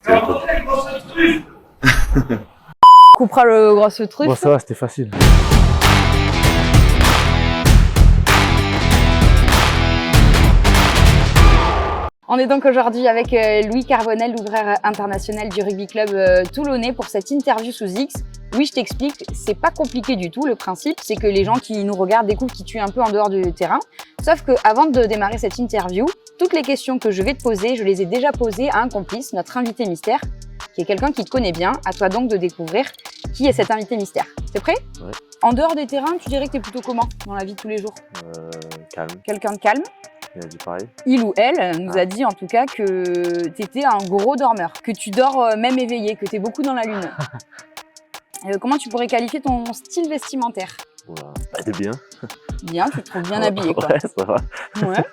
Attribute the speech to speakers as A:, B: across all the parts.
A: c'était top.
B: Coupera le grosse truffe.
A: Bon, ça va, c'était facile.
B: On est donc aujourd'hui avec Louis Carbonel, l'ouvreur international du rugby club toulonnais pour cette interview sous X. Oui, je t'explique, c'est pas compliqué du tout. Le principe, c'est que les gens qui nous regardent découvrent qui tu es un peu en dehors du terrain. Sauf que avant de démarrer cette interview, toutes les questions que je vais te poser, je les ai déjà posées à un complice, notre invité mystère, qui est quelqu'un qui te connaît bien. À toi donc de découvrir qui est cet invité mystère. T'es prêt?
A: Ouais.
B: En dehors des terrains, tu dirais que t'es plutôt comment dans la vie de tous les jours?
A: Calme.
B: Quelqu'un de calme?
A: Il a dit pareil.
B: Il ou elle nous a dit en tout cas que tu étais un gros dormeur, que tu dors même éveillé, que tu es beaucoup dans la lune. Comment tu pourrais qualifier ton style vestimentaire?
A: Voilà. Bah, t'es bien.
B: Bien, tu te trouves bien habillé quoi.
A: Ouais, ça va.
B: Ouais.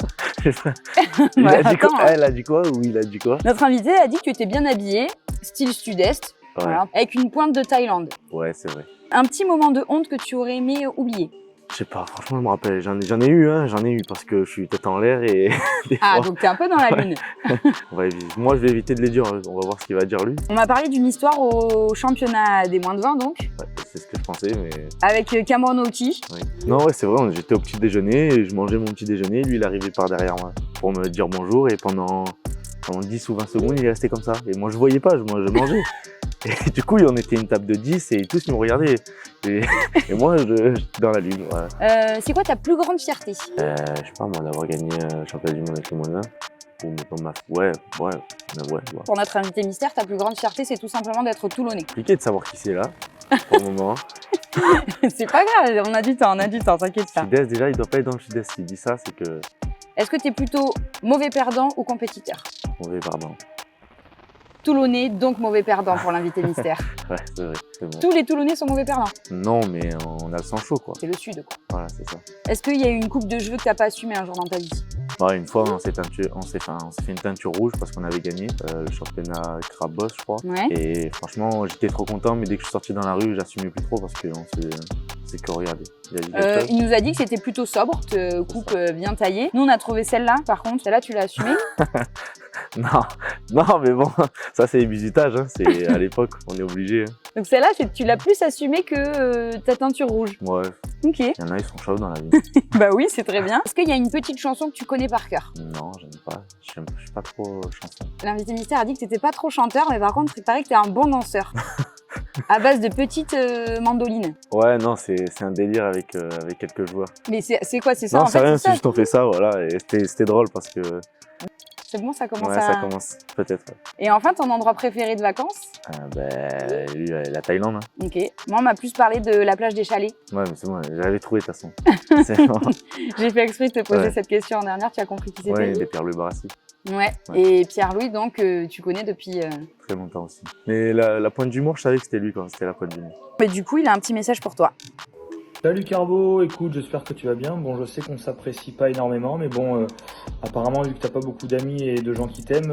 A: Il
B: Ouais,
A: a dit quoi?
B: attends, hein.
A: Elle a dit quoi ou il a dit quoi?
B: Notre invité a dit que tu étais bien habillé, style sud-est,
A: Ouais.
B: voilà, avec une pointe de Thaïlande.
A: Ouais, c'est vrai.
B: Un petit moment de honte que tu aurais aimé oublier.
A: Je sais pas, franchement, je me rappelle. J'en ai eu parce que je suis tête en l'air et des
B: Ah,
A: fois,
B: donc t'es un peu dans la lune.
A: moi, je vais éviter de les dire. On va voir ce qu'il va dire lui.
B: On m'a parlé d'une histoire au championnat des moins de 20 donc,
A: Ouais, c'est ce que je pensais, mais
B: avec Cameron O'Key.
A: ouais. Non, ouais, c'est vrai. J'étais au petit déjeuner et je mangeais mon petit déjeuner. Lui, il arrivait par derrière moi pour me dire bonjour et pendant 10 ou 20 secondes, il est resté comme ça. Et moi, je voyais pas, moi, je mangeais. Et du coup, on était une table de 10 et tous nous regardaient. Et moi, j'étais dans la lune. Voilà.
B: C'est quoi ta plus grande fierté?
A: Je sais pas, moi, d'avoir gagné le championnat du monde avec le moins de 20. Ou mettons ouais.
B: Pour notre invité mystère, ta plus grande fierté, c'est tout simplement d'être toulonnais.
A: Compliqué de savoir qui c'est là, pour le moment.
B: C'est pas grave, on a du temps, t'inquiète pas.
A: Sud-Est, déjà, il doit pas être dans le Sud-Est. S'il dit ça, c'est que
B: Est-ce que tu es plutôt mauvais perdant ou compétiteur?
A: mauvais, pardon.
B: Toulonnais, donc mauvais perdant pour l'invité mystère.
A: Ouais, c'est vrai, c'est bon.
B: Tous les Toulonnais sont mauvais perdants.
A: Non, mais on a le sang chaud, quoi.
B: C'est le sud, quoi.
A: Voilà, c'est ça.
B: Est-ce qu'il y a eu une coupe de cheveux que t'as pas assumé un jour dans ta vie?
A: Ouais, une fois, on s'est fait une teinture rouge parce qu'on avait gagné le championnat Crabos, je crois.
B: Ouais.
A: Et franchement, j'étais trop content, mais dès que je suis sorti dans la rue, j'assumais plus trop parce qu'on s'est que regardé. Il a dit quelque chose.
B: Il nous a dit que c'était plutôt sobre, te coupe bien taillée. Nous, on a trouvé celle-là, par contre. Celle-là, tu l'as assumée.
A: Non, mais bon, ça c'est les bisutages, hein. C'est à l'époque, on est obligé. Hein.
B: Donc celle-là, tu l'as plus assumée que ta teinture rouge.
A: Ouais,
B: Ok.
A: il y en a, ils sont chauds dans la vie.
B: Bah oui, c'est très bien. Est-ce qu'il y a une petite chanson que tu connais par cœur?
A: Non, j'aime pas. Je suis pas trop chanson.
B: L'invité mystère a dit que t'étais pas trop chanteur, mais par contre, il paraît que t'es un bon danseur. À base de petites mandolines.
A: Ouais, non, c'est un délire avec quelques joueurs.
B: Mais c'est quoi, c'est ça
A: Non,
B: en
A: c'est
B: fait,
A: rien,
B: c'est
A: c'est
B: ça.
A: juste on fait ça, voilà. Et c'était drôle parce que
B: C'est bon, ça commence
A: ouais,
B: à...
A: ça commence, peut-être. Ouais.
B: Et enfin, ton endroit préféré de vacances?
A: Lui, la Thaïlande. Hein.
B: Ok. Moi, on m'a plus parlé de la plage des Chalets.
A: Ouais, mais c'est bon, j'avais trouvé de toute façon. C'est bon.
B: J'ai fait exprès de te poser
A: Ouais.
B: cette question en dernière, tu as compris qui c'était?
A: Ouais, des Pierre-Louis Barassi.
B: Ouais.
A: Ouais.
B: Et Pierre-Louis, donc, tu connais depuis...
A: Très longtemps aussi. Mais la pointe d'humour, je savais que c'était lui quand c'était la pointe d'humour.
B: Mais du coup, il a un petit message pour toi.
C: Salut Carbo, écoute, j'espère que tu vas bien. Bon, je sais qu'on s'apprécie pas énormément, mais bon, apparemment, vu que t'as pas beaucoup d'amis et de gens qui t'aiment,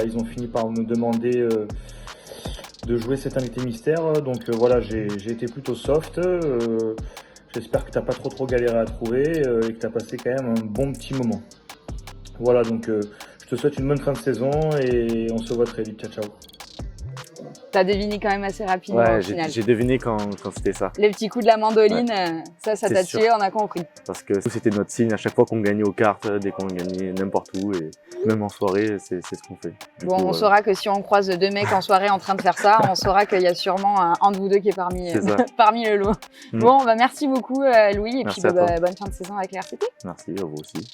C: ils ont fini par me demander de jouer cet invité mystère. Donc voilà, j'ai été plutôt soft. J'espère que t'as pas trop galéré à trouver et que t'as passé quand même un bon petit moment. Voilà, donc je te souhaite une bonne fin de saison et on se voit très vite. Ciao, ciao.
B: T'as deviné quand même assez rapidement
A: Ouais,
B: au final.
A: j'ai deviné quand c'était ça.
B: Les petits coups de la mandoline, ça
A: C'est
B: t'a
A: sûr.
B: tué, on a compris.
A: Parce que c'était notre signe à chaque fois qu'on gagnait aux cartes, dès qu'on gagnait n'importe où, et même en soirée, c'est ce qu'on fait. Du
B: Bon,
A: coup,
B: on saura que si on croise deux mecs en soirée en train de faire ça, on saura qu'il y a sûrement un de vous deux qui est parmi,
A: C'est ça.
B: parmi le lot.
A: Mm.
B: Bon, bah merci beaucoup Louis, et
A: Merci
B: puis
A: à toi.
B: bonne fin de saison avec les RCT.
A: Merci, à vous aussi.